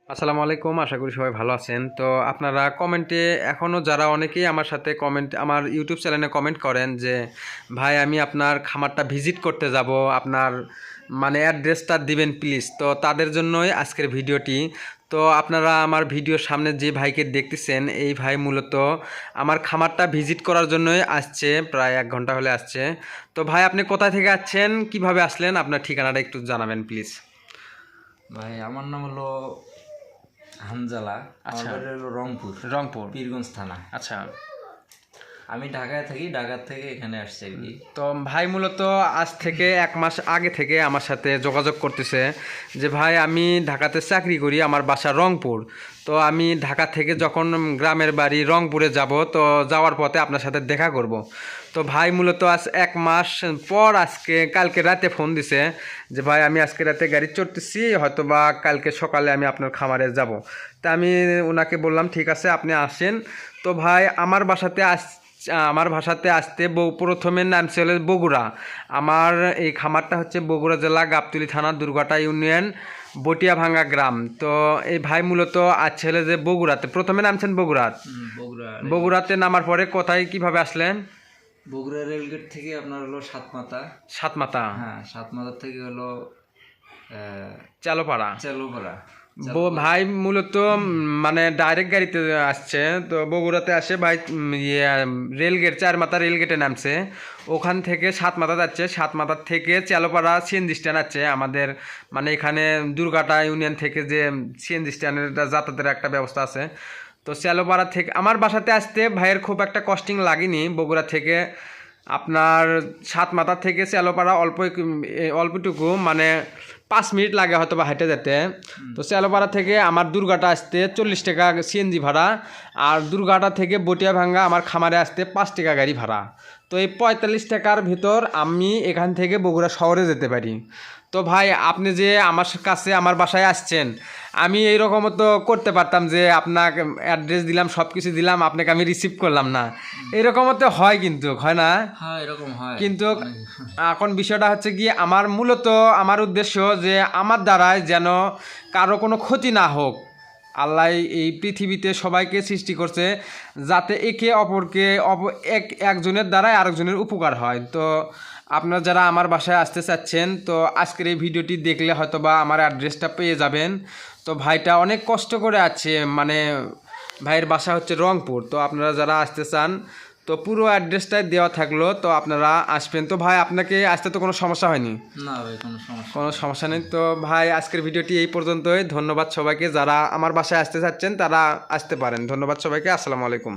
আসসালামু আলাইকুম, আশা করি সবাই ভালো আছেন। তো আপনারা কমেন্টে এখনও যারা অনেকেই আমার সাথে আমার ইউটিউব চ্যানেলে কমেন্ট করেন যে ভাই আমি আপনার খামারটা ভিজিট করতে যাব, আপনার মানে অ্যাড্রেসটা দিবেন প্লিজ। তো তাদের জন্যই আজকের ভিডিওটি। তো আপনারা আমার ভিডিওর সামনে যে ভাইকে দেখতেছেন, এই ভাই মূলত আমার খামারটা ভিজিট করার জন্যই আসছে, প্রায় 1 ঘন্টা হলে আসছে। তো ভাই আপনি কোথা থেকে আসছেন, কিভাবে আসলেন, আপনার ঠিকানাটা একটু জানাবেন প্লিজ। ভাই আমার নাম হলো হানজালা। আমার বাড়ি হলো রংপুর, রংপুর, পীরগঞ্জ থানা। আচ্ছা। আমি ঢাকায় থাকি, ঢাকা থেকে এখানে আসছি আর কি। তো ভাই মূলত আজ থেকে 1 মাস আগে থেকে আমার সাথে যোগাযোগ করতেছে যে ভাই আমি ঢাকাতে চাকরি করি, আমার বাসা রংপুর। তো আমি ঢাকা থেকে যখন গ্রামের বাড়ি রংপুরে যাব, তো যাওয়ার পথে আপনার সাথে দেখা করব। তো ভাই মূলত আজ 1 মাস পর কালকে রাতে ফোন দিছে যে ভাই আমি আজকে রাতে গাড়ি চড়তেছি, হয়তো বা কালকে সকালে আমি আপনার খামারে যাব। তা আমি ওনাকে বললাম ঠিক আছে আপনি আসেন। তো ভাই আমার ভাষাতে আসতে প্রথমে নামছে হলে বগুড়া। আমার এই খামারটা হচ্ছে বগুড়া জেলা গাবতলী থানা দুর্গাটা ইউনিয়ন বটিয়াভাঙ্গা গ্রাম। তো এই ভাই মূলত আছে হলে যে বগুড়াতে, প্রথমে নামছেন বগুড়াতে নামার পরে কোথায় কিভাবে আসলেন? বগুড়া রেলগেট থেকে আপনার হলো সাতমাথা। সাতমাথা, হ্যাঁ, সাতমাথা থেকে হলো চালোপাড়া। চালুপাড়া। ভাই মূলত মানে ডাইরেক্ট গাড়িতে আসছে, তো বগুড়াতে আসে ভাই রেলগেট, 4 মাথা রেলগেটে নামছে। ওখান থেকে 7 মাথা যাচ্ছে, 7 মাথার থেকে চালোপাড়া সিএনজি স্ট্যান্ড আছে আমাদের, মানে এখানে দুর্গাটা ইউনিয়ন থেকে যে সিএনজি স্ট্যান্ডের যাতায়াতের একটা ব্যবস্থা আছে। তো চালোপাড়া থেকে আমার বাসাতে আসতে ভাইয়ের খুব একটা কস্টিং লাগেনি। বগুড়া থেকে আপনার 7 মাথা থেকে চালোপাড়া অল্পটুকু মানে 5 মিনিট লাগে হয়তো বা হেঁটে যেতে। তো চালোপাড়া থেকে আমার দুর্গাটা আসতে 40 টাকা সিএনজি ভাড়া, আর দুর্গাটা থেকে বটিয়াভাঙ্গা আমার খামারে আসতে 5 টাকা গাড়ি ভাড়া। তো এই 45 টাকার ভিতর আমি এখান থেকে বগুড়া শহরে যেতে পারি। তো ভাই আপনি যে আমার কাছে আমার বাসায় আসছেন, আমি এইরকমও তো করতে পারতাম যে আপনাকে অ্যাড্রেস দিলাম, সব কিছু দিলাম, আপনাকে আমি রিসিভ করলাম না। এরকমও তো হয়, কিন্তু হয় না? হ্যাঁ, এরকম হয়। কিন্তু এখন বিষয়টা হচ্ছে কি, আমার মূলত আমার উদ্দেশ্য যে আমার দ্বারায় যেন কারো কোনো ক্ষতি না হোক। আল্লাহ এই পৃথিবীতে সবাইকে সৃষ্টি করছে যাতে একে অপরকে একজনের দ্বারাই আরেকজনের উপকার হয়। তো আপনারা যারা আমার বাসায় আসতে চাচ্ছেন, তো আজকের এই ভিডিওটি দেখলে হয়তো বা আমার অ্যাড্রেসটা পেয়ে যাবেন। তো ভাইটা অনেক কষ্ট করে আছে, মানে ভাইয়ের বাসা হচ্ছে রংপুর। তো আপনারা যারা আসতে চান, তো পুরো অ্যাড্রেসটাই দেওয়া থাকলো, তো আপনারা আসবেন। তো ভাই আপনাকে আসতে তো কোনো সমস্যা হয়নি? না ভাই, কোনো সমস্যা নেই। তো ভাই আজকের ভিডিওটি এই পর্যন্তই। ধন্যবাদ সবাইকে, যারা আমার বাসায় আসতে চাচ্ছেন তারা আসতে পারেন। ধন্যবাদ সবাইকে, আসসালামু আলাইকুম।